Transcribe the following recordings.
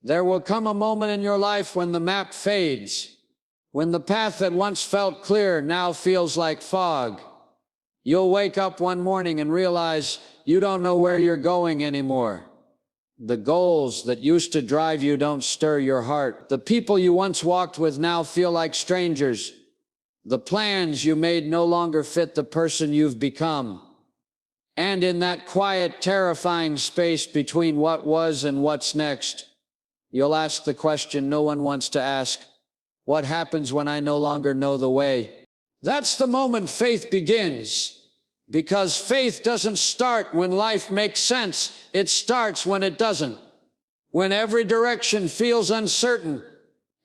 There will come a moment in your life when the map fades, when the path that once felt clear now feels like fog. You'll wake up one morning and realize you don't know where you're going anymore. The goals that used to drive you don't stir your heart. The people you once walked with now feel like strangers. The plans you made no longer fit the person you've become. And in that quiet, terrifying space between what was and what's next, you'll ask the question no one wants to ask: what happens when I no longer know the way? That's the moment faith begins. Because faith doesn't start when life makes sense, it starts when it doesn't. When every direction feels uncertain,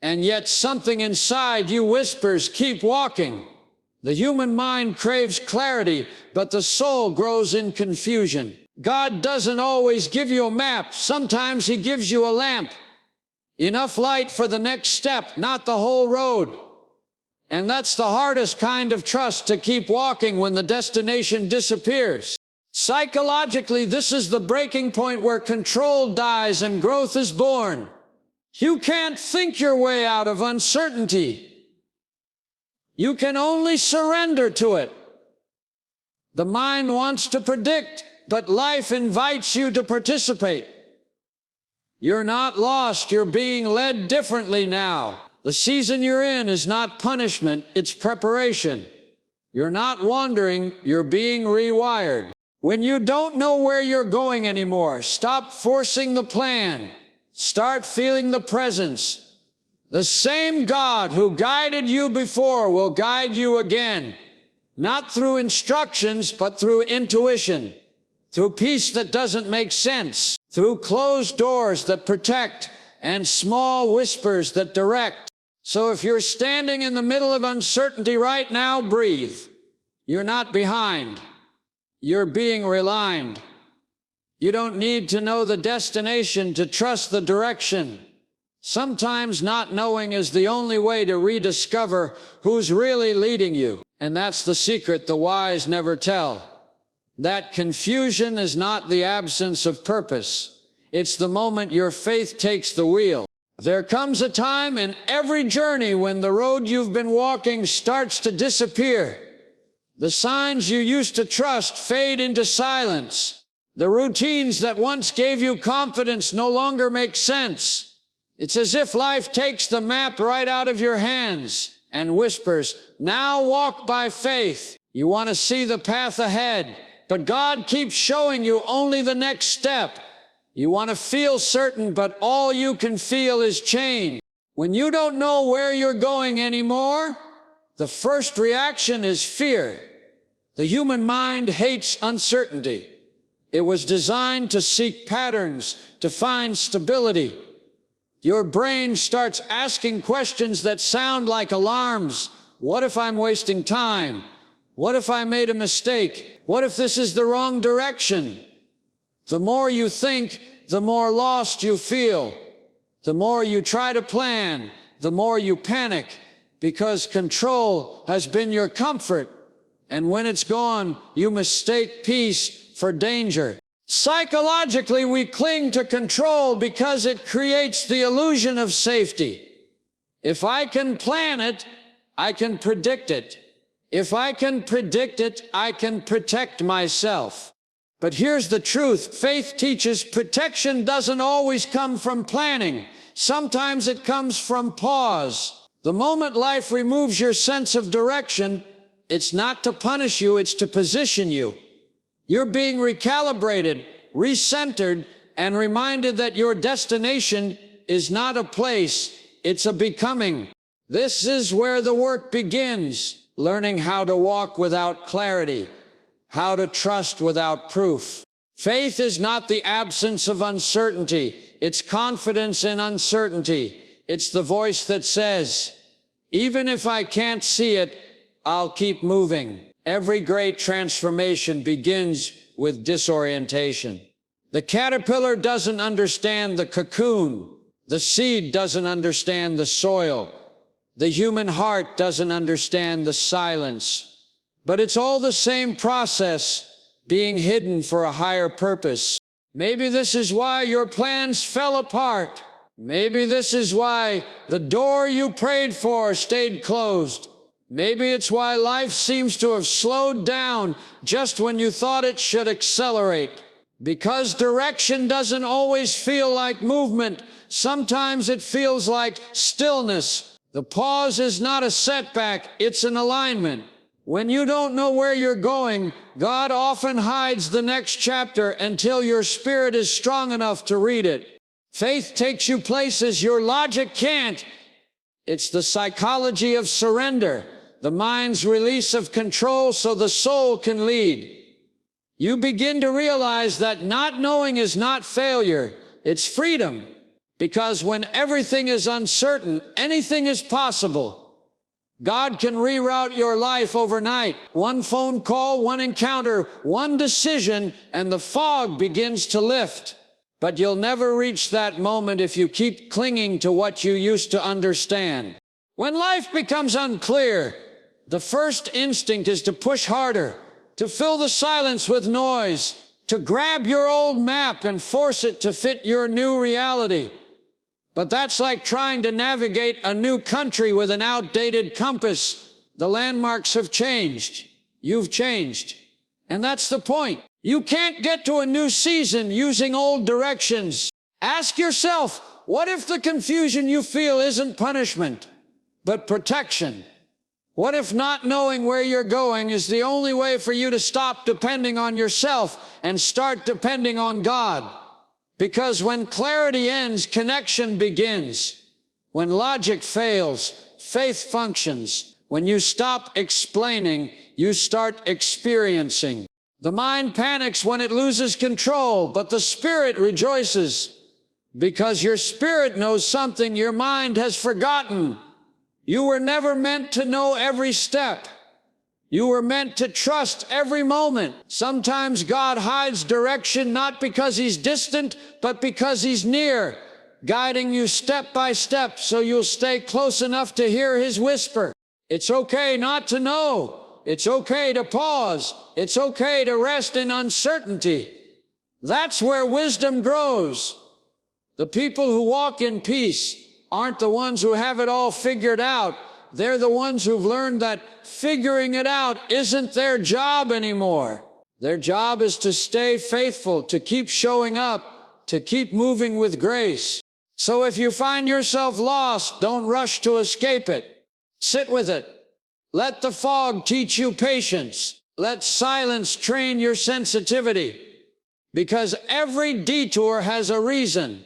and yet something inside you whispers, keep walking. The human mind craves clarity, but the soul grows in confusion. God doesn't always give you a map. Sometimes He gives you a lamp. Enough light for the next step, not the whole road. And that's the hardest kind of trust, to keep walking when the destination disappears. Psychologically, this is the breaking point where control dies and growth is born. You can't think your way out of uncertainty. You can only surrender to it. The mind wants to predict, but life invites you to participate. You're not lost, you're being led differently now. The season you're in is not punishment, it's preparation. You're not wandering, you're being rewired. When you don't know where you're going anymore, stop forcing the plan. Start feeling the presence. The same God who guided you before will guide you again. Not through instructions, but through intuition. Through peace that doesn't make sense. Through closed doors that protect and small whispers that direct. So if you're standing in the middle of uncertainty right now, breathe. You're not behind. You're being realigned. You don't need to know the destination to trust the direction. Sometimes not knowing is the only way to rediscover who's really leading you. And that's the secret the wise never tell. That confusion is not the absence of purpose. It's the moment your faith takes the wheel. There comes a time in every journey when the road you've been walking starts to disappear. The signs you used to trust fade into silence. The routines that once gave you confidence no longer make sense. It's as if life takes the map right out of your hands and whispers, now walk by faith. You want to see the path ahead, but God keeps showing you only the next step. You want to feel certain, but all you can feel is change. When you don't know where you're going anymore, the first reaction is fear. The human mind hates uncertainty. It was designed to seek patterns, to find stability. Your brain starts asking questions that sound like alarms. What if I'm wasting time? What if I made a mistake? What if this is the wrong direction? The more you think, the more lost you feel. The more you try to plan, the more you panic, because control has been your comfort. And when it's gone, you mistake peace for danger. Psychologically, we cling to control because it creates the illusion of safety. If I can plan it, I can predict it. If I can predict it, I can protect myself. But here's the truth. Faith teaches protection doesn't always come from planning. Sometimes it comes from pause. The moment life removes your sense of direction, it's not to punish you, it's to position you. You're being recalibrated, recentered, and reminded that your destination is not a place, it's a becoming. This is where the work begins, learning how to walk without clarity. How to trust without proof. Faith is not the absence of uncertainty. It's confidence in uncertainty. It's the voice that says, even if I can't see it, I'll keep moving. Every great transformation begins with disorientation. The caterpillar doesn't understand the cocoon. The seed doesn't understand the soil. The human heart doesn't understand the silence. But it's all the same process, being hidden for a higher purpose. Maybe this is why your plans fell apart. Maybe this is why the door you prayed for stayed closed. Maybe it's why life seems to have slowed down just when you thought it should accelerate. Because direction doesn't always feel like movement. Sometimes it feels like stillness. The pause is not a setback, it's an alignment. When you don't know where you're going, God often hides the next chapter until your spirit is strong enough to read it. Faith takes you places your logic can't. It's the psychology of surrender, the mind's release of control so the soul can lead. You begin to realize that not knowing is not failure, it's freedom. Because when everything is uncertain, anything is possible. God can reroute your life overnight. One phone call, one encounter, one decision, and the fog begins to lift. But you'll never reach that moment if you keep clinging to what you used to understand. When life becomes unclear, the first instinct is to push harder, to fill the silence with noise, to grab your old map and force it to fit your new reality. But that's like trying to navigate a new country with an outdated compass. The landmarks have changed. You've changed. And that's the point. You can't get to a new season using old directions. Ask yourself, what if the confusion you feel isn't punishment, but protection? What if not knowing where you're going is the only way for you to stop depending on yourself and start depending on God? Because when clarity ends, connection begins. When logic fails, faith functions. When you stop explaining, you start experiencing. The mind panics when it loses control, but the spirit rejoices. Because your spirit knows something your mind has forgotten. You were never meant to know every step. You were meant to trust every moment. Sometimes God hides direction not because He's distant, but because He's near, guiding you step by step so you'll stay close enough to hear His whisper. It's okay not to know. It's okay to pause. It's okay to rest in uncertainty. That's where wisdom grows. The people who walk in peace aren't the ones who have it all figured out. They're the ones who've learned that figuring it out isn't their job anymore. Their job is to stay faithful, to keep showing up, to keep moving with grace. So if you find yourself lost, don't rush to escape it. Sit with it. Let the fog teach you patience. Let silence train your sensitivity. Because every detour has a reason.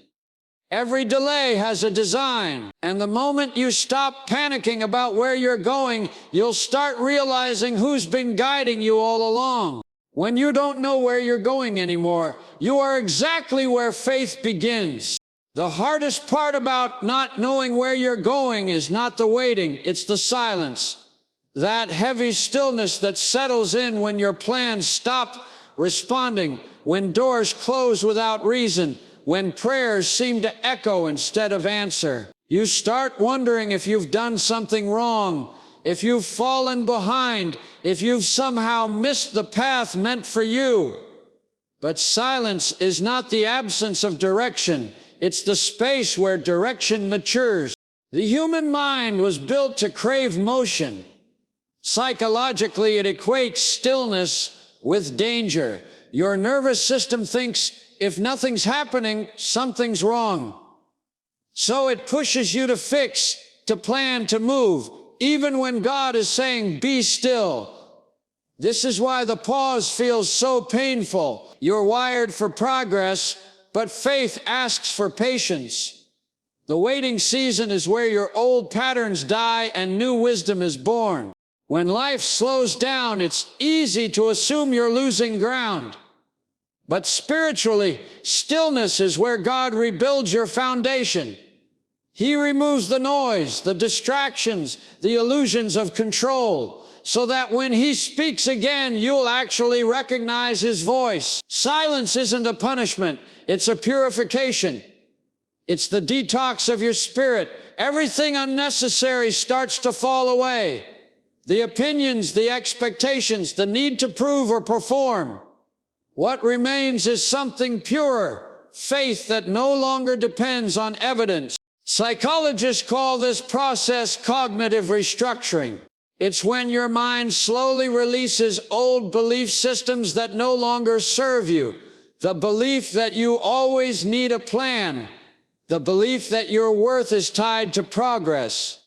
Every delay has a design, and the moment you stop panicking about where you're going, you'll start realizing who's been guiding you all along. When you don't know where you're going anymore, you are exactly where faith begins. The hardest part about not knowing where you're going is not the waiting, it's the silence. That heavy stillness that settles in when your plans stop responding, when doors close without reason, when prayers seem to echo instead of answer. You start wondering if you've done something wrong, if you've fallen behind, if you've somehow missed the path meant for you. But silence is not the absence of direction. It's the space where direction matures. The human mind was built to crave motion. Psychologically, it equates stillness with danger. Your nervous system thinks, if nothing's happening, something's wrong. So it pushes you to fix, to plan, to move, even when God is saying, be still. This is why the pause feels so painful. You're wired for progress, but faith asks for patience. The waiting season is where your old patterns die and new wisdom is born. When life slows down, it's easy to assume you're losing ground. But spiritually, stillness is where God rebuilds your foundation. He removes the noise, the distractions, the illusions of control, so that when He speaks again, you'll actually recognize His voice. Silence isn't a punishment, it's a purification. It's the detox of your spirit. Everything unnecessary starts to fall away. The opinions, the expectations, the need to prove or perform. What remains is something purer, faith that no longer depends on evidence. Psychologists call this process cognitive restructuring. It's when your mind slowly releases old belief systems that no longer serve you. The belief that you always need a plan. The belief that your worth is tied to progress.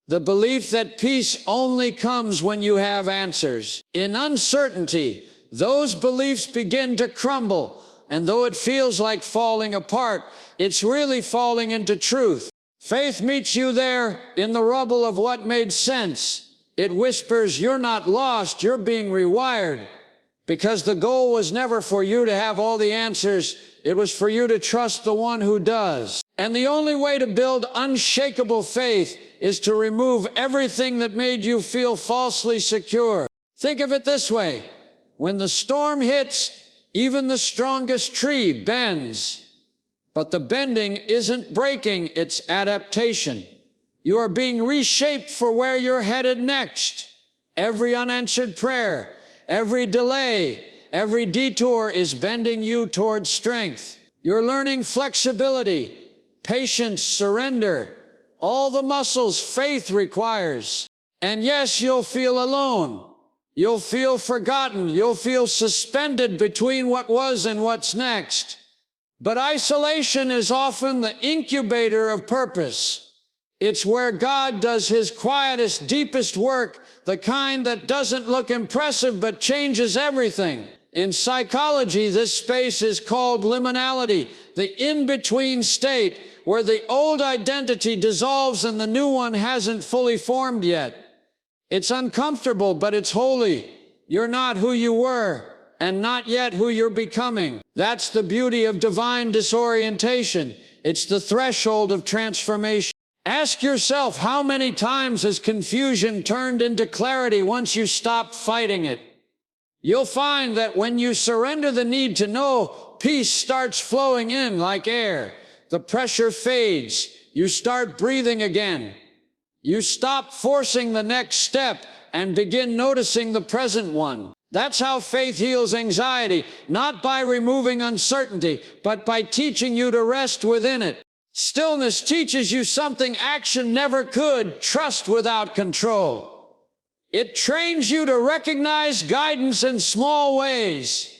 The belief that peace only comes when you have answers. In uncertainty, those beliefs begin to crumble, and though it feels like falling apart, it's really falling into truth. Faith meets you there in the rubble of what made sense. It whispers, you're not lost, you're being rewired. Because the goal was never for you to have all the answers, it was for you to trust the one who does. And the only way to build unshakable faith is to remove everything that made you feel falsely secure. Think of it this way. When the storm hits, even the strongest tree bends. But the bending isn't breaking, it's adaptation. You are being reshaped for where you're headed next. Every unanswered prayer, every delay, every detour is bending you towards strength. You're learning flexibility, patience, surrender, all the muscles faith requires. And yes, you'll feel alone. You'll feel forgotten. You'll feel suspended between what was and what's next. But isolation is often the incubator of purpose. It's where God does his quietest, deepest work, the kind that doesn't look impressive but changes everything. In psychology, this space is called liminality, the in-between state where the old identity dissolves and the new one hasn't fully formed yet. It's uncomfortable, but it's holy. You're not who you were, and not yet who you're becoming. That's the beauty of divine disorientation. It's the threshold of transformation. Ask yourself, how many times has confusion turned into clarity once you stop fighting it? You'll find that when you surrender the need to know, peace starts flowing in like air. The pressure fades. You start breathing again. You stop forcing the next step and begin noticing the present one. That's how faith heals anxiety, not by removing uncertainty, but by teaching you to rest within it. Stillness teaches you something action never could: trust without control. It trains you to recognize guidance in small ways.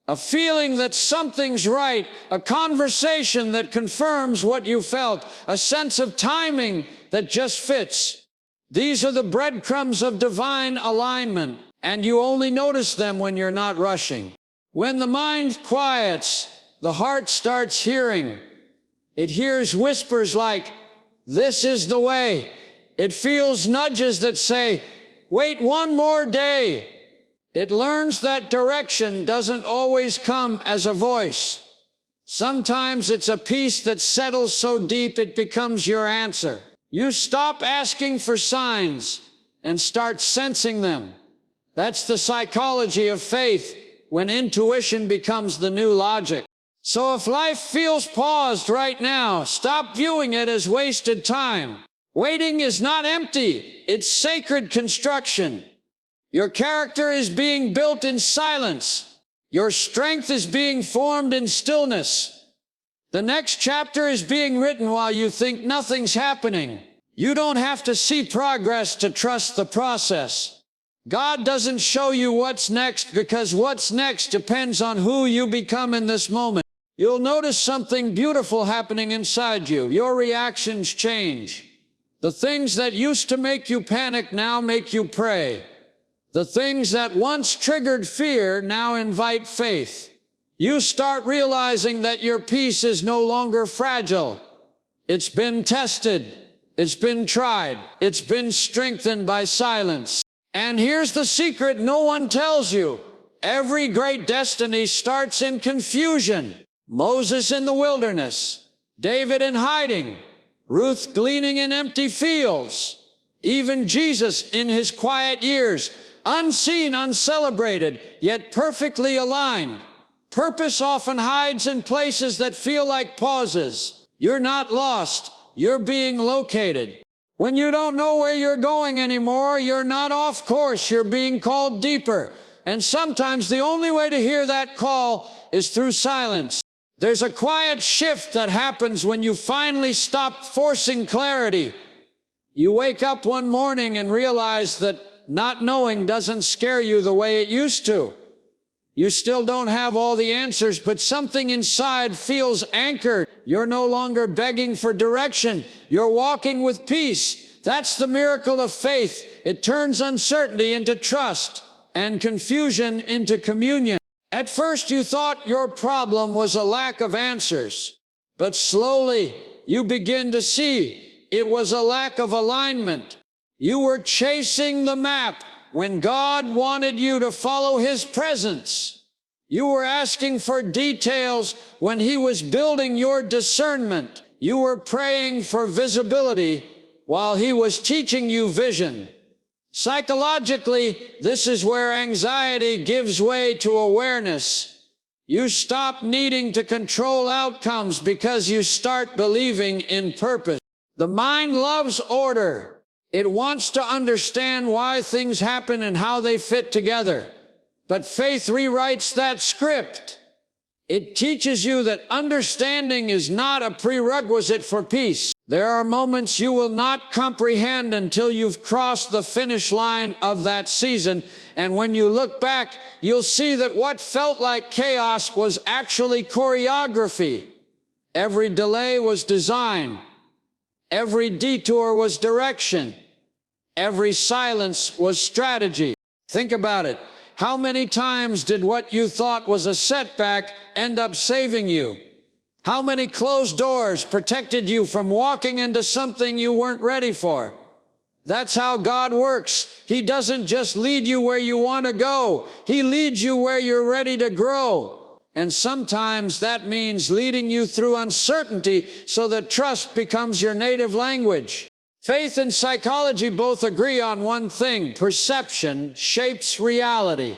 A feeling that something's right, a conversation that confirms what you felt, a sense of timing that just fits. These are the breadcrumbs of divine alignment, and you only notice them when you're not rushing. When the mind quiets, the heart starts hearing. It hears whispers like, "This is the way." It feels nudges that say, "Wait one more day." It learns that direction doesn't always come as a voice. Sometimes it's a peace that settles so deep it becomes your answer. You stop asking for signs and start sensing them. That's the psychology of faith, when intuition becomes the new logic. So if life feels paused right now, stop viewing it as wasted time. Waiting is not empty, it's sacred construction. Your character is being built in silence. Your strength is being formed in stillness. The next chapter is being written while you think nothing's happening. You don't have to see progress to trust the process. God doesn't show you what's next, because what's next depends on who you become in this moment. You'll notice something beautiful happening inside you. Your reactions change. The things that used to make you panic now make you pray. The things that once triggered fear now invite faith. You start realizing that your peace is no longer fragile. It's been tested. It's been tried. It's been strengthened by silence. And here's the secret no one tells you. Every great destiny starts in confusion. Moses in the wilderness, David in hiding, Ruth gleaning in empty fields, even Jesus in his quiet years, unseen, uncelebrated, yet perfectly aligned. Purpose often hides in places that feel like pauses. You're not lost, you're being located. When you don't know where you're going anymore, you're not off course, you're being called deeper. And sometimes the only way to hear that call is through silence. There's a quiet shift that happens when you finally stop forcing clarity. You wake up one morning and realize that not knowing doesn't scare you the way it used to. You still don't have all the answers, but something inside feels anchored. You're no longer begging for direction. You're walking with peace. That's the miracle of faith. It turns uncertainty into trust and confusion into communion. At first you thought your problem was a lack of answers, but slowly you begin to see it was a lack of alignment. You were chasing the map when God wanted you to follow His presence. You were asking for details when He was building your discernment. You were praying for visibility while He was teaching you vision. Psychologically, this is where anxiety gives way to awareness. You stop needing to control outcomes because you start believing in purpose. The mind loves order. It wants to understand why things happen and how they fit together. But faith rewrites that script. It teaches you that understanding is not a prerequisite for peace. There are moments you will not comprehend until you've crossed the finish line of that season, and when you look back, you'll see that what felt like chaos was actually choreography. Every delay was design. Every detour was direction. Every silence was strategy. Think about it. How many times did what you thought was a setback end up saving you? How many closed doors protected you from walking into something you weren't ready for? That's how God works. He doesn't just lead you where you want to go. He leads you where you're ready to grow. And sometimes that means leading you through uncertainty so that trust becomes your native language. Faith and psychology both agree on one thing: perception shapes reality.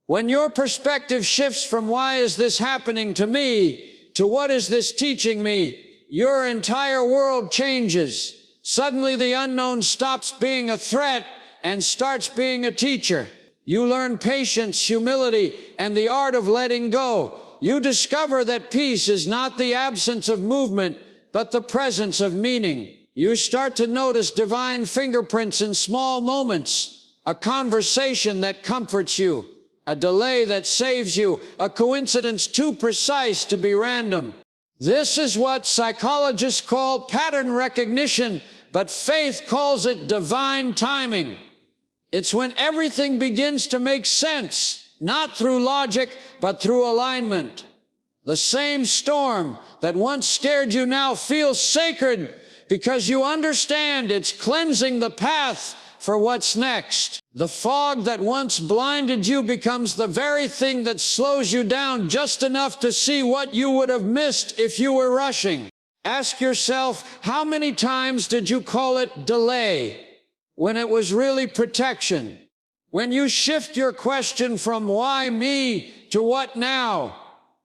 When your perspective shifts from "why is this happening to me" to "what is this teaching me," your entire world changes. Suddenly the unknown stops being a threat and starts being a teacher. You learn patience, humility, and the art of letting go. You discover that peace is not the absence of movement, but the presence of meaning. You start to notice divine fingerprints in small moments, a conversation that comforts you, a delay that saves you, a coincidence too precise to be random. This is what psychologists call pattern recognition, but faith calls it divine timing. It's when everything begins to make sense, not through logic, but through alignment. The same storm that once scared you now feels sacred because you understand it's cleansing the path for what's next. The fog that once blinded you becomes the very thing that slows you down just enough to see what you would have missed if you were rushing. Ask yourself, how many times did you call it delay when it was really protection? When you shift your question from "why me" to "what now,"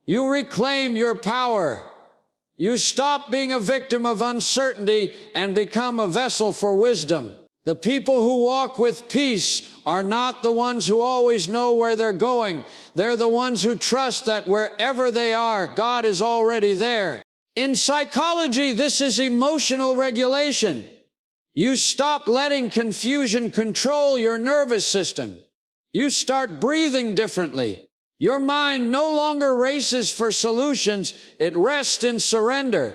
you reclaim your power. You stop being a victim of uncertainty and become a vessel for wisdom. The people who walk with peace are not the ones who always know where they're going. They're the ones who trust that wherever they are, God is already there. In psychology, this is emotional regulation. You stop letting confusion control your nervous system. You start breathing differently. Your mind no longer races for solutions, it rests in surrender.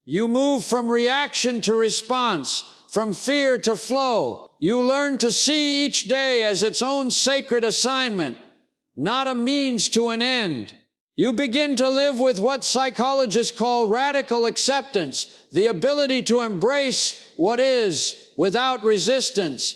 You move from reaction to response, from fear to flow. You learn to see each day as its own sacred assignment, not a means to an end. You begin to live with what psychologists call radical acceptance, the ability to embrace what is without resistance.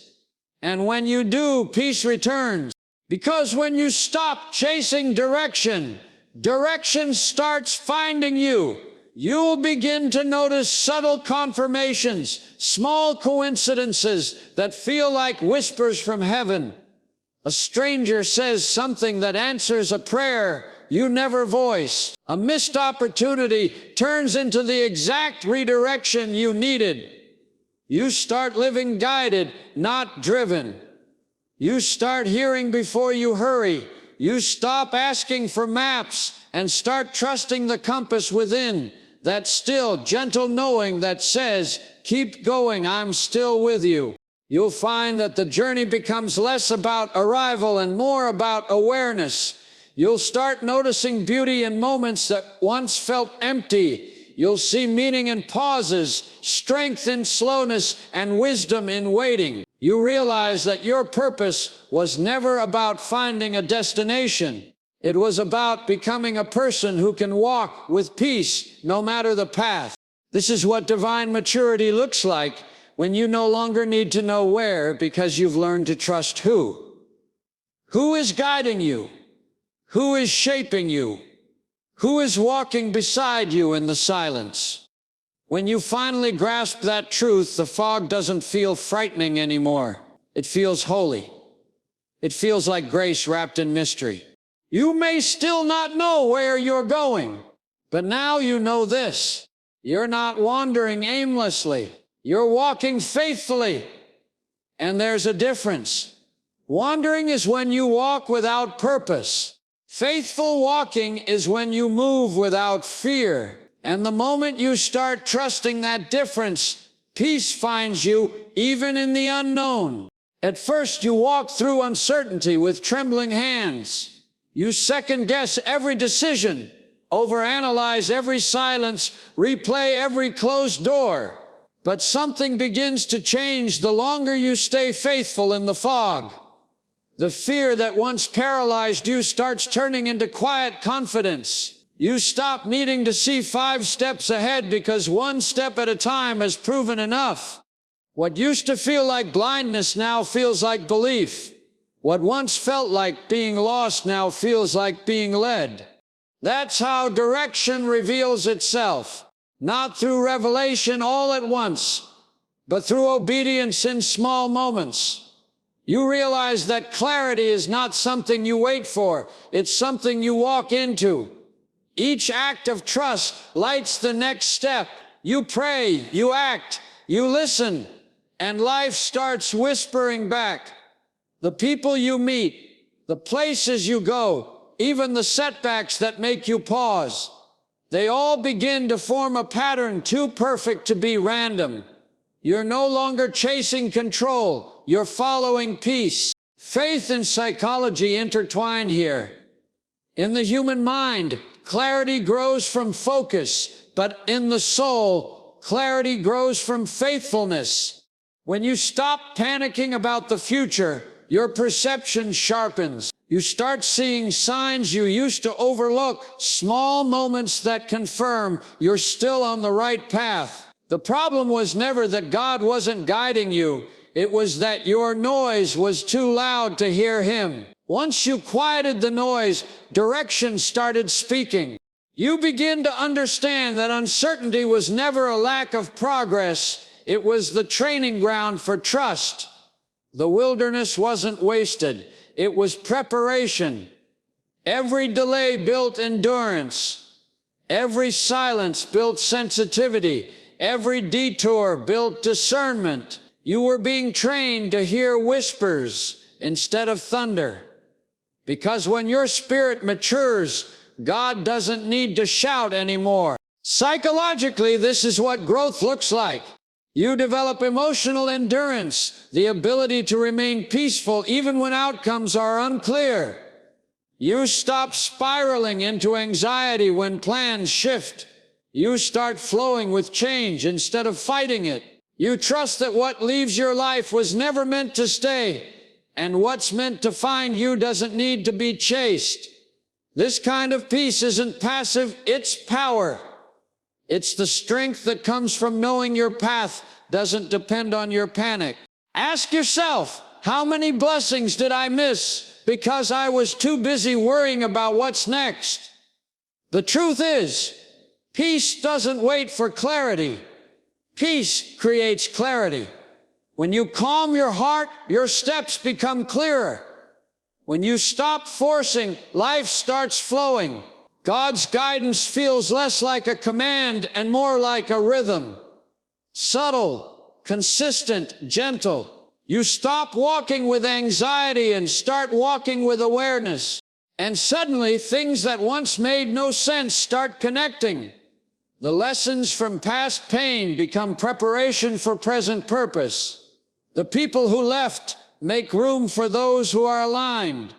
And when you do, peace returns. Because when you stop chasing direction, direction starts finding you. You'll begin to notice subtle confirmations, small coincidences that feel like whispers from heaven. A stranger says something that answers a prayer you never voiced. A missed opportunity turns into the exact redirection you needed. You start living guided, not driven. You start hearing before you hurry, You stop asking for maps and start trusting the compass within, that still, gentle knowing that says, keep going, I'm still with you. You'll find that the journey becomes less about arrival and more about awareness. You'll start noticing beauty in moments that once felt empty. You'll see meaning in pauses, strength in slowness, and wisdom in waiting. You realize that your purpose was never about finding a destination. It was about becoming a person who can walk with peace no matter the path. This is what divine maturity looks like when you no longer need to know where because you've learned to trust who. Who is guiding you? Who is shaping you? Who is walking beside you in the silence? When you finally grasp that truth, the fog doesn't feel frightening anymore. It feels holy. It feels like grace wrapped in mystery. You may still not know where you're going, but now you know this. You're not wandering aimlessly. You're walking faithfully. And there's a difference. Wandering is when you walk without purpose. Faithful walking is when you move without fear. And the moment you start trusting that difference, peace finds you even in the unknown. At first you walk through uncertainty with trembling hands. You second-guess every decision, overanalyze every silence, replay every closed door. But something begins to change the longer you stay faithful in the fog. The fear that once paralyzed you starts turning into quiet confidence. You stop needing to see 5 steps ahead because 1 step at a time has proven enough. What used to feel like blindness now feels like belief. What once felt like being lost now feels like being led. That's how direction reveals itself. Not through revelation all at once, but through obedience in small moments. You realize that clarity is not something you wait for, it's something you walk into. Each act of trust lights the next step. You pray, you act, you listen, and life starts whispering back. The people you meet, the places you go, even the setbacks that make you pause, they all begin to form a pattern too perfect to be random. You're no longer chasing control, you're following peace. Faith and psychology intertwine here. In the human mind, clarity grows from focus, but in the soul, clarity grows from faithfulness. When you stop panicking about the future, your perception sharpens. You start seeing signs you used to overlook, small moments that confirm you're still on the right path. The problem was never that God wasn't guiding you. It was that your noise was too loud to hear Him. Once you quieted the noise, direction started speaking. You begin to understand that uncertainty was never a lack of progress. It was the training ground for trust. The wilderness wasn't wasted. It was preparation. Every delay built endurance. Every silence built sensitivity. Every detour built discernment. You were being trained to hear whispers instead of thunder. Because when your spirit matures, God doesn't need to shout anymore. Psychologically, this is what growth looks like. You develop emotional endurance, the ability to remain peaceful even when outcomes are unclear. You stop spiraling into anxiety when plans shift. You start flowing with change instead of fighting it. You trust that what leaves your life was never meant to stay, and what's meant to find you doesn't need to be chased. This kind of peace isn't passive, it's power. It's the strength that comes from knowing your path doesn't depend on your panic. Ask yourself, how many blessings did I miss because I was too busy worrying about what's next? The truth is, peace doesn't wait for clarity. Peace creates clarity. When you calm your heart, your steps become clearer. When you stop forcing, life starts flowing. God's guidance feels less like a command and more like a rhythm. Subtle, consistent, gentle. You stop walking with anxiety and start walking with awareness. And suddenly, things that once made no sense start connecting. The lessons from past pain become preparation for present purpose. The people who left make room for those who are aligned.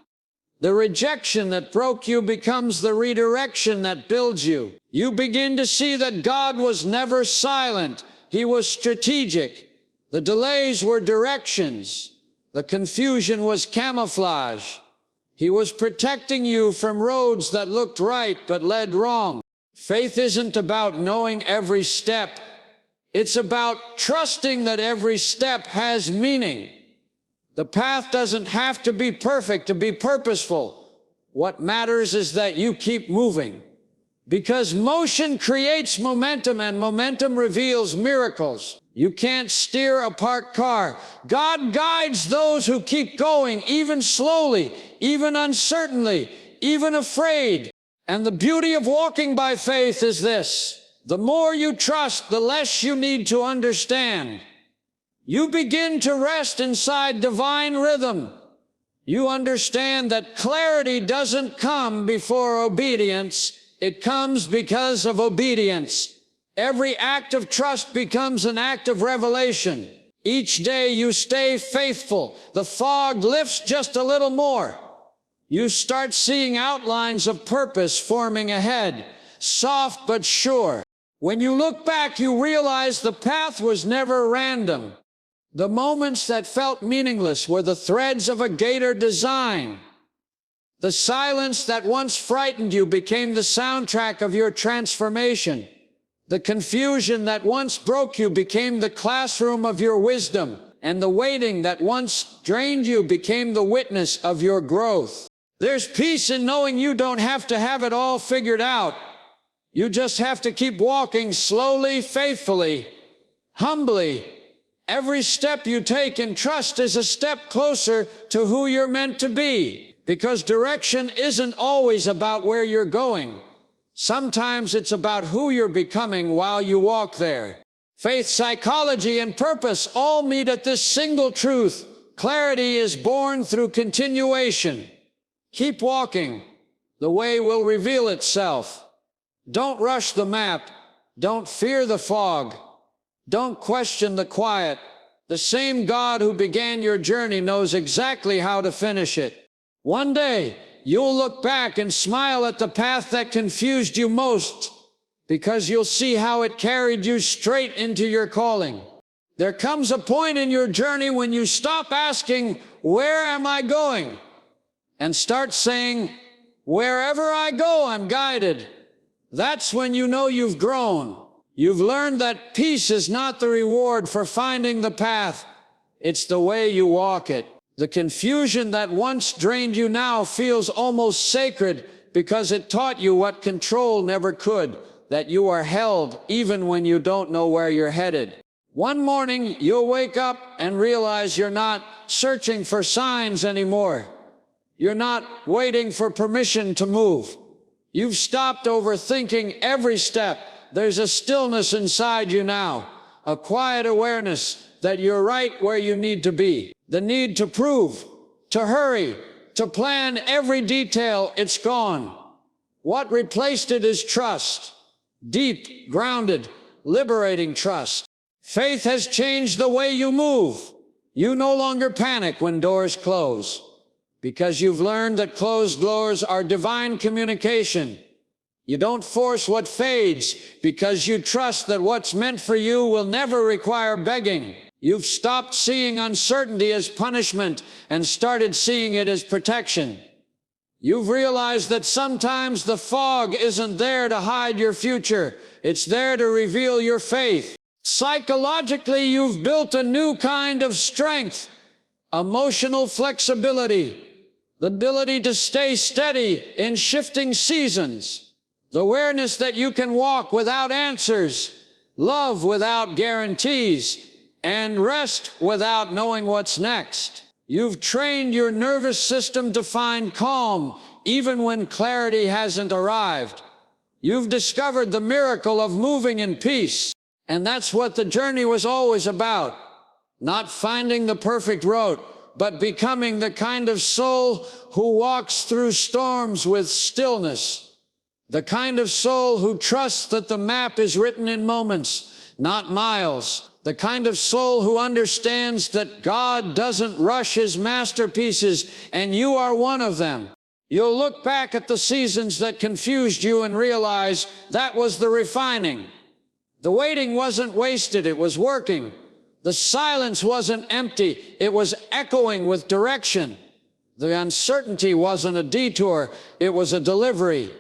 The rejection that broke you becomes the redirection that builds you. You begin to see that God was never silent. He was strategic. The delays were directions. The confusion was camouflage. He was protecting you from roads that looked right but led wrong. Faith isn't about knowing every step. It's about trusting that every step has meaning. The path doesn't have to be perfect to be purposeful. What matters is that you keep moving. Because motion creates momentum, and momentum reveals miracles. You can't steer a parked car. God guides those who keep going, even slowly, even uncertainly, even afraid. And the beauty of walking by faith is this: the more you trust, the less you need to understand. You begin to rest inside divine rhythm. You understand that clarity doesn't come before obedience. It comes because of obedience. Every act of trust becomes an act of revelation. Each day you stay faithful. The fog lifts just a little more. You start seeing outlines of purpose forming ahead, soft but sure. When you look back, you realize the path was never random. The moments that felt meaningless were the threads of a greater design. The silence that once frightened you became the soundtrack of your transformation. The confusion that once broke you became the classroom of your wisdom, and the waiting that once drained you became the witness of your growth. There's peace in knowing you don't have to have it all figured out. You just have to keep walking slowly, faithfully, humbly. Every step you take in trust is a step closer to who you're meant to be, because direction isn't always about where you're going. Sometimes it's about who you're becoming while you walk there. Faith, psychology, and purpose all meet at this single truth. Clarity is born through continuation. Keep walking. The way will reveal itself. Don't rush the map. Don't fear the fog. Don't question the quiet. The same God who began your journey knows exactly how to finish it. One day, you'll look back and smile at the path that confused you most, because you'll see how it carried you straight into your calling. There comes a point in your journey when you stop asking, "Where am I going?" and start saying, "Wherever I go, I'm guided." That's when you know you've grown. You've learned that peace is not the reward for finding the path. It's the way you walk it. The confusion that once drained you now feels almost sacred, because it taught you what control never could, that you are held even when you don't know where you're headed. One morning, you'll wake up and realize you're not searching for signs anymore. You're not waiting for permission to move. You've stopped overthinking every step. There's a stillness inside you now, a quiet awareness that you're right where you need to be. The need to prove, to hurry, to plan every detail, it's gone. What replaced it is trust. Deep, grounded, liberating trust. Faith has changed the way you move. You no longer panic when doors close, because you've learned that closed doors are divine communication. You don't force what fades, because you trust that what's meant for you will never require begging. You've stopped seeing uncertainty as punishment and started seeing it as protection. You've realized that sometimes the fog isn't there to hide your future. It's there to reveal your faith. Psychologically, you've built a new kind of strength, emotional flexibility, the ability to stay steady in shifting seasons, the awareness that you can walk without answers, love without guarantees, and rest without knowing what's next. You've trained your nervous system to find calm, even when clarity hasn't arrived. You've discovered the miracle of moving in peace. And that's what the journey was always about. Not finding the perfect route, but becoming the kind of soul who walks through storms with stillness. The kind of soul who trusts that the map is written in moments, not miles. The kind of soul who understands that God doesn't rush his masterpieces, and you are one of them. You'll look back at the seasons that confused you and realize that was the refining. The waiting wasn't wasted, it was working. The silence wasn't empty, it was echoing with direction. The uncertainty wasn't a detour, it was a delivery.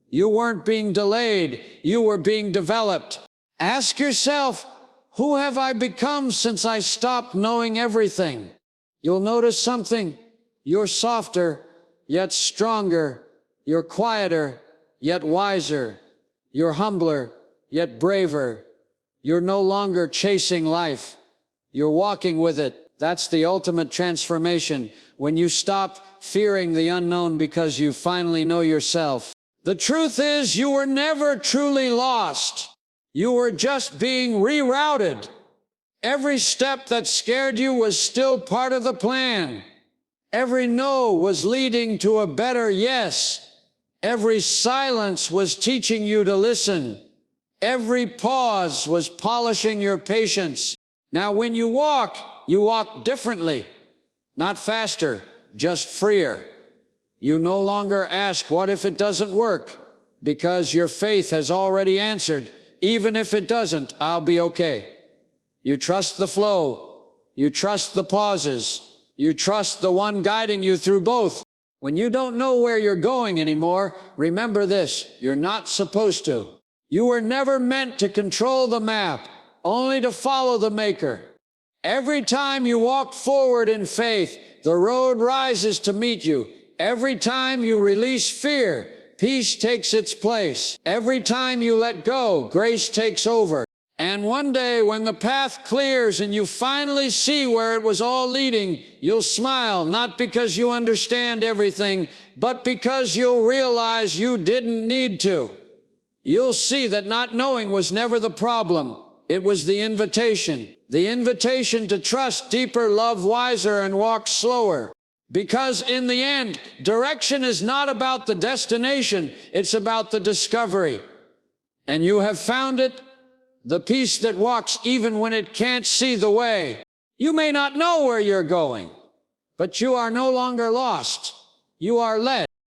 You weren't being delayed, you were being developed. Ask yourself, who have I become since I stopped knowing everything? You'll notice something. You're softer, yet stronger. You're quieter, yet wiser. You're humbler, yet braver. You're no longer chasing life. You're walking with it. That's the ultimate transformation, when you stop fearing the unknown because you finally know yourself. The truth is, you were never truly lost. You were just being rerouted. Every step that scared you was still part of the plan. Every no was leading to a better yes. Every silence was teaching you to listen. Every pause was polishing your patience. Now, when you walk differently. Not faster, just freer. You no longer ask, what if it doesn't work? Because your faith has already answered. Even if it doesn't, I'll be okay. You trust the flow. You trust the pauses. You trust the one guiding you through both. When you don't know where you're going anymore, remember this, you're not supposed to. You were never meant to control the map, only to follow the maker. Every time you walk forward in faith, the road rises to meet you. Every time you release fear, peace takes its place. Every time you let go, grace takes over. And one day, when the path clears and you finally see where it was all leading, you'll smile, not because you understand everything, but because you'll realize you didn't need to. You'll see that not knowing was never the problem. It was the invitation to trust deeper, love wiser, and walk slower. Because in the end, direction is not about the destination, it's about the discovery. And you have found it, the peace that walks even when it can't see the way. You may not know where you're going, but you are no longer lost. You are led.